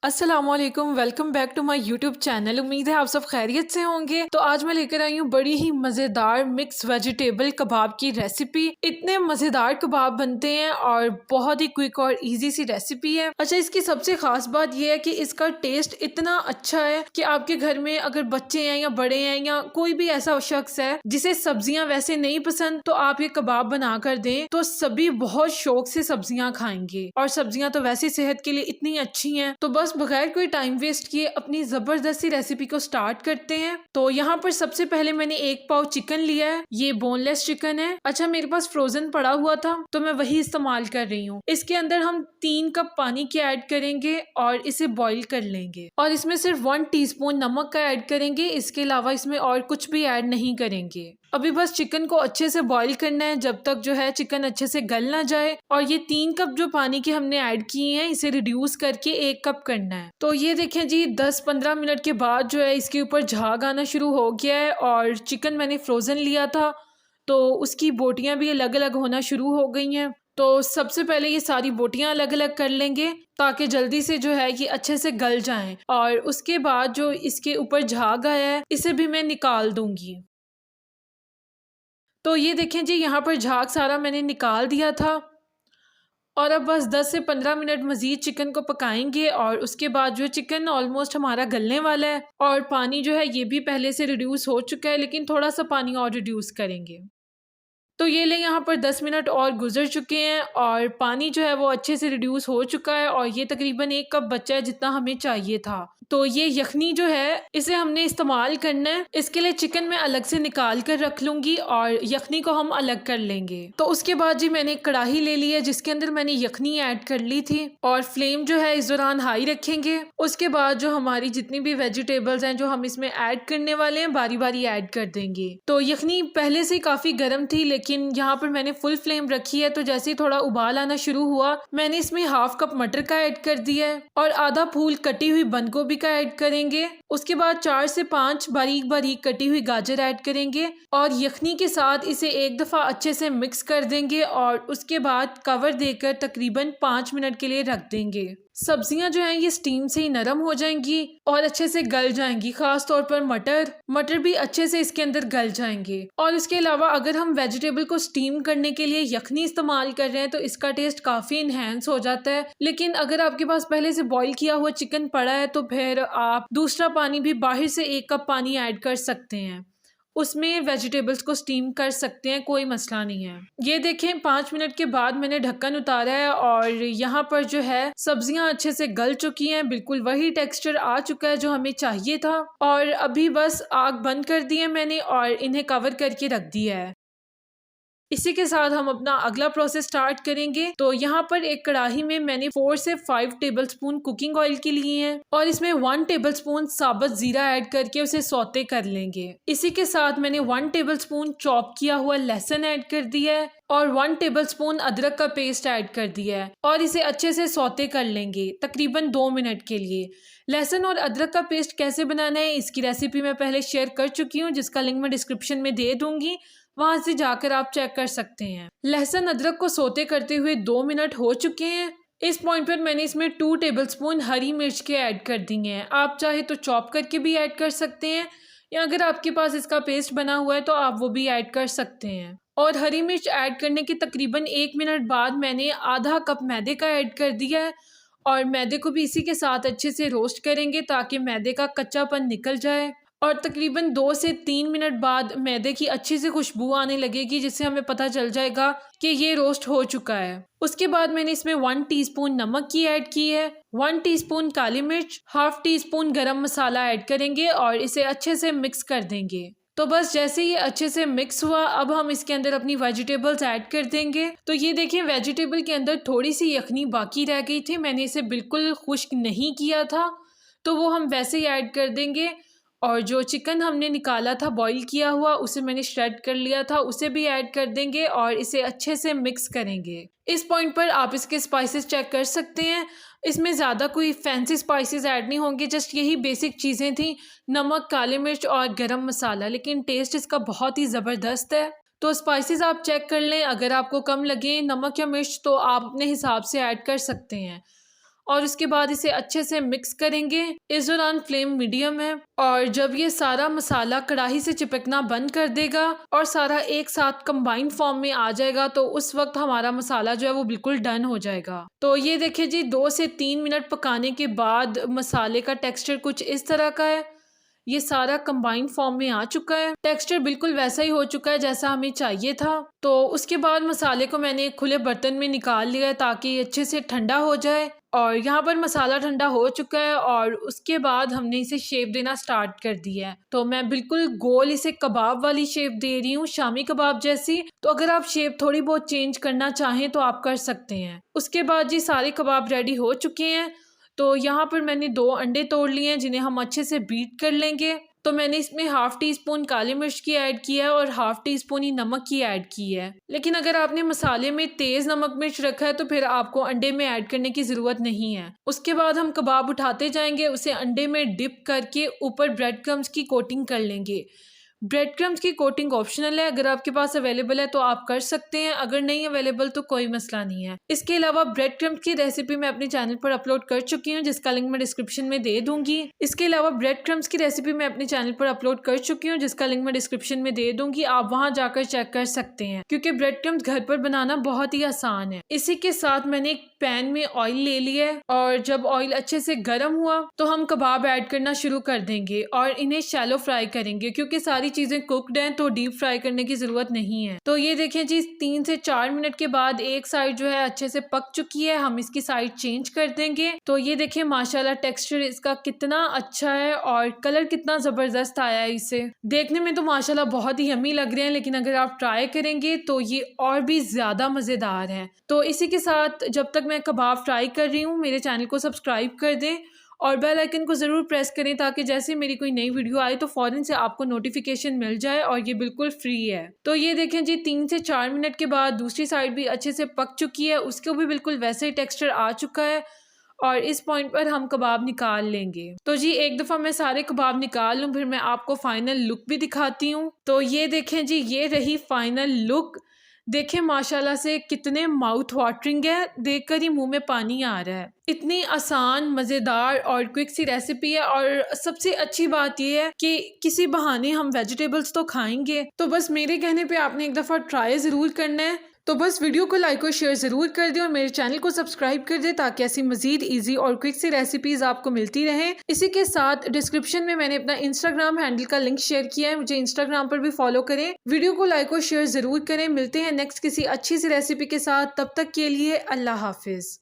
अस्सलामुअलैकुम, welcome back to my YouTube channel. उम्मीद है आप सब खैरियत से होंगे। तो आज मैं लेकर आई हूँ बड़ी ही मज़ेदार मिक्स वेजिटेबल कबाब की रेसिपी। इतने मज़ेदार कबाब बनते हैं और बहुत ही क्विक और इजी सी रेसिपी है। अच्छा, इसकी सबसे खास बात यह है कि इसका टेस्ट इतना अच्छा है कि आपके घर में अगर बच्चे हैं या बड़े हैं या कोई भी ऐसा शख्स है जिसे सब्जियां वैसे नहीं पसंद, तो आप ये कबाब बना कर दें तो सभी बहुत शौक से सब्जियां खाएंगे। और सब्जियां तो वैसे सेहत के लिए इतनी अच्छी हैं। तो बस बगैर कोई टाइम वेस्ट किए अपनी जबरदस्ती रेसिपी को स्टार्ट करते हैं। तो यहाँ पर सबसे पहले मैंने 1 पाव चिकन लिया है। ये बोनलेस चिकन है। अच्छा, मेरे पास फ्रोजन पड़ा हुआ था तो मैं वही इस्तेमाल कर रही हूँ। इसके अंदर हम 3 कप पानी के ऐड करेंगे और इसे बॉईल कर लेंगे। और इसमें सिर्फ 1 टीस्पून नमक का ऐड करेंगे। इसके अलावा इसमें और कुछ भी ऐड नहीं करेंगे। अभी बस चिकन को अच्छे से बॉईल करना है जब तक जो है चिकन अच्छे से गल ना जाए। और ये 3 कप जो पानी के हमने ऐड किए हैं इसे रिड्यूस करके 1 कप करना है। तो ये देखें जी, 10-15 मिनट के बाद जो है इसके ऊपर झाग आना शुरू हो गया है। और चिकन मैंने फ्रोजन लिया था तो उसकी बोटियां भी अलग अलग होना शुरू हो गई हैं। तो सबसे पहले ये सारी बोटियां अलग अलग कर लेंगे ताकि जल्दी से जो है कि अच्छे से गल जाएं। और उसके बाद जो इसके ऊपर झाग आया है इसे भी मैं निकाल दूंगी। तो ये देखें जी, यहाँ पर झाग सारा मैंने निकाल दिया था। और अब बस 10 से 15 मिनट मज़ीद चिकन को पकाएंगे और उसके बाद जो चिकन ऑलमोस्ट हमारा गलने वाला है। और पानी जो है ये भी पहले से रिड्यूस हो चुका है, लेकिन थोड़ा सा पानी और रिड्यूस करेंगे। तो ये ले, यहाँ पर 10 मिनट और गुजर चुके हैं और पानी जो है वो अच्छे से रिड्यूस हो चुका है। और ये तकरीबन 1 कप बचा है जितना हमें चाहिए था। तो ये यखनी जो है इसे हमने इस्तेमाल करना है। इसके लिए चिकन मैं अलग से निकाल कर रख लूँगी और यखनी को हम अलग कर लेंगे। तो उसके बाद जी मैंने एक कढ़ाई ले ली है जिसके अंदर मैंने यखनी ऐड कर ली थी। और फ्लेम जो है इस दौरान हाई रखेंगे। उसके बाद जो हमारी जितनी भी वेजिटेबल्स हैं जो हम इसमें ऐड करने वाले हैं बारी बारी ऐड कर देंगे। तो यखनी पहले से काफ़ी गर्म थी, लेकिन यहाँ पर मैंने फुल फ्लेम रखी है। तो जैसे ही थोड़ा उबाल आना शुरू हुआ मैंने इसमें 1/2 कप मटर का ऐड कर दिया है और आधा फूल कटी हुई बंद गोभी का ऐड करेंगे। उसके बाद 4 से 5 बारीक बारीक कटी हुई गाजर ऐड करेंगे और यखनी के साथ इसे एक दफ़ा अच्छे से मिक्स कर देंगे। और उसके बाद कवर देकर तकरीबन 5 मिनट के लिए रख देंगे। सब्जियां जो हैं ये स्टीम से ही नरम हो जाएंगी और अच्छे से गल जाएंगी। खास तौर पर मटर भी अच्छे से इसके अंदर गल जाएंगे। और इसके अलावा अगर हम वेजिटेबल को स्टीम करने के लिए यखनी इस्तेमाल कर रहे हैं तो इसका टेस्ट काफ़ी इन्हेंस हो जाता है। लेकिन अगर आपके पास पहले से बॉईल किया हुआ चिकन पड़ा है तो फिर आप दूसरा पानी भी बाहर से 1 कप पानी ऐड कर सकते हैं, उसमें वेजिटेबल्स को स्टीम कर सकते हैं, कोई मसला नहीं है। ये देखें 5 मिनट के बाद मैंने ढक्कन उतारा है और यहाँ पर जो है सब्जियां अच्छे से गल चुकी हैं। बिल्कुल वही टेक्सचर आ चुका है जो हमें चाहिए था। और अभी बस आग बंद कर दी है मैंने और इन्हें कवर करके रख दिया है। इसी के साथ हम अपना अगला प्रोसेस स्टार्ट करेंगे। तो यहाँ पर एक कढ़ाई में मैंने 4 से 5 टेबलस्पून कुकिंग ऑयल की लिए हैं और इसमें 1 टेबलस्पून साबुत जीरा ऐड करके उसे सौते कर लेंगे। इसी के साथ मैंने 1 टेबलस्पून चॉप किया हुआ लहसुन ऐड कर दिया है और 1 टेबलस्पून अदरक का पेस्ट ऐड कर दिया है और इसे अच्छे से सौते कर लेंगे तकरीबन 2 मिनट के लिए। लहसुन और अदरक का पेस्ट कैसे बनाना है इसकी रेसिपी मैं पहले शेयर कर चुकी हूँ, जिसका लिंक मैं डिस्क्रिप्शन में दे दूंगी, वहां से जाकर आप चेक कर सकते हैं। लहसुन अदरक को सौते करते हुए 2 मिनट हो चुके हैं। इस पॉइंट पर मैंने इसमें 2 टेबलस्पून हरी मिर्च के ऐड कर दिए हैं। आप चाहे तो चॉप करके भी ऐड कर सकते हैं या अगर आपके पास इसका पेस्ट बना हुआ है तो आप वो भी ऐड कर सकते हैं। और हरी मिर्च ऐड करने के तकरीबन 1 मिनट बाद मैंने आधा कप मैदे का ऐड कर दिया है और मैदे को भी इसी के साथ अच्छे से रोस्ट करेंगे ताकि मैदे का कच्चापन निकल जाए। और तकरीबन 2 से 3 मिनट बाद मैदे की अच्छी सी खुशबू आने लगेगी जिससे हमें पता चल जाएगा कि ये रोस्ट हो चुका है। उसके बाद मैंने इसमें 1 टीस्पून नमक की ऐड की है, 1 टीस्पून काली मिर्च, 1/2 टीस्पून गरम मसाला ऐड करेंगे और इसे अच्छे से मिक्स कर देंगे। तो बस जैसे ये अच्छे से मिक्स हुआ अब हम इसके अंदर अपनी वेजिटेबल्स ऐड कर देंगे। तो ये देखिए वेजिटेबल के अंदर थोड़ी सी यखनी बाकी रह गई थी, मैंने इसे बिल्कुल खुश्क नहीं किया था तो वो हम वैसे ही ऐड कर देंगे। और जो चिकन हमने निकाला था बॉईल किया हुआ उसे मैंने श्रेड कर लिया था, उसे भी ऐड कर देंगे और इसे अच्छे से मिक्स करेंगे। इस पॉइंट पर आप इसके स्पाइसेस चेक कर सकते हैं, इसमें ज़्यादा कोई फैंसी स्पाइसेस ऐड नहीं होंगे, जस्ट यही बेसिक चीज़ें थी, नमक, काली मिर्च और गरम मसाला। लेकिन टेस्ट इसका बहुत ही ज़बरदस्त है। तो स्पाइसेस आप चेक कर लें, अगर आपको कम लगे नमक या मिर्च तो आप अपने हिसाब से ऐड कर सकते हैं। और उसके बाद इसे अच्छे से मिक्स करेंगे। इस दौरान फ्लेम मीडियम है और जब ये सारा मसाला कढ़ाई से चिपकना बंद कर देगा और सारा एक साथ कंबाइंड फॉर्म में आ जाएगा तो उस वक्त हमारा मसाला जो है वो बिल्कुल डन हो जाएगा। तो ये देखिए जी 2 से 3 मिनट पकाने के बाद मसाले का टेक्सचर कुछ इस तरह का है। ये सारा कंबाइंड फॉर्म में आ चुका है, टेक्सचर बिल्कुल वैसा ही हो चुका है जैसा हमें चाहिए था। तो उसके बाद मसाले को मैंने एक खुले बर्तन में निकाल लिया है ताकि ये अच्छे से ठंडा हो जाए। और यहाँ पर मसाला ठंडा हो चुका है और उसके बाद हमने इसे शेप देना स्टार्ट कर दिया है। तो मैं बिल्कुल गोल इसे कबाब वाली शेप दे रही हूँ, शामी कबाब जैसी। तो अगर आप शेप थोड़ी बहुत चेंज करना चाहें तो आप कर सकते हैं। उसके बाद जी सारे कबाब रेडी हो चुके हैं। तो यहाँ पर मैंने 2 अंडे तोड़ लिए हैं जिन्हें हम अच्छे से बीट कर लेंगे। तो मैंने इसमें हाफ टी स्पून काली मिर्च की ऐड किया है और हाफ टी स्पून ही नमक की ऐड की है। लेकिन अगर आपने मसाले में तेज नमक मिर्च रखा है तो फिर आपको अंडे में ऐड करने की ज़रूरत नहीं है। उसके बाद हम कबाब उठाते जाएंगे, उसे अंडे में डिप करके ऊपर ब्रेड क्रम्स की कोटिंग कर लेंगे। ब्रेड क्रम्स की कोटिंग ऑप्शनल है, अगर आपके पास अवेलेबल है तो आप कर सकते हैं, अगर नहीं अवेलेबल तो कोई मसला नहीं है। इसके अलावा ब्रेड क्रम्स की रेसिपी मैं अपने चैनल पर अपलोड कर चुकी हूँ जिसका लिंक मैं डिस्क्रिप्शन में दे दूंगी। इसके अलावा ब्रेड क्रम्स की रेसिपी मैं अपने चैनल पर अपलोड कर चुकी हूँ जिसका लिंक मैं डिस्क्रिप्शन में दे दूंगी, आप वहां जाकर चेक कर सकते हैं क्योंकि ब्रेड क्रम्स घर पर बनाना बहुत ही आसान है। इसी के साथ मैंने एक पैन में ऑयल ले लिया है और जब ऑयल अच्छे से गर्म हुआ तो हम कबाब ऐड करना शुरू कर देंगे और इन्हें शैलो फ्राई करेंगे क्योंकि सारी चीजें कुक्ड हैं तो डीप फ्राई करने की जरूरत नहीं है। तो ये देखें जी 3 से 4 मिनट के बाद एक साइड जो है अच्छे से पक चुकी है, हम इसकी साइड चेंज कर देंगे। तो ये देखें माशाल्लाह टेक्सचर इसका कितना अच्छा है और कलर कितना जबरदस्त आया है। इसे देखने में तो माशाल्लाह बहुत ही यम्मी लग रहे हैं लेकिन अगर आप ट्राई करेंगे तो ये और भी ज्यादा मजेदार है। तो इसी के साथ जब तक मैं कबाब फ्राई कर रही हूँ मेरे चैनल को सब्सक्राइब कर दें और बेल आइकन को ज़रूर प्रेस करें ताकि जैसे मेरी कोई नई वीडियो आए तो फ़ौरन से आपको नोटिफिकेशन मिल जाए और ये बिल्कुल फ्री है। तो ये देखें जी 3 से 4 मिनट के बाद दूसरी साइड भी अच्छे से पक चुकी है, उसको भी बिल्कुल वैसे ही टेक्सचर आ चुका है और इस पॉइंट पर हम कबाब निकाल लेंगे। तो जी एक दफ़ा मैं सारे कबाब निकाल लूँ फिर मैं आपको फाइनल लुक भी दिखाती हूँ। तो ये देखें जी ये रही फाइनल लुक। देखें माशाल्लाह से कितने माउथ वाटरिंग है, देखकर ही मुंह में पानी आ रहा है। इतनी आसान मज़ेदार और क्विक सी रेसिपी है और सबसे अच्छी बात यह है कि किसी बहाने हम वेजिटेबल्स तो खाएंगे। तो बस मेरे कहने पे आपने एक दफ़ा ट्राई ज़रूर करना है। तो बस वीडियो को लाइक और शेयर ज़रूर कर दें और मेरे चैनल को सब्सक्राइब कर दें ताकि ऐसी मजीद इजी और क्विक सी रेसिपीज़ आपको मिलती रहें। इसी के साथ डिस्क्रिप्शन में मैंने अपना इंस्टाग्राम हैंडल का लिंक शेयर किया है, मुझे इंस्टाग्राम पर भी फॉलो करें। वीडियो को लाइक और शेयर ज़रूर करें। मिलते हैं नेक्स्ट किसी अच्छी सी रेसिपी के साथ, तब तक के लिए अल्लाह हाफिज़।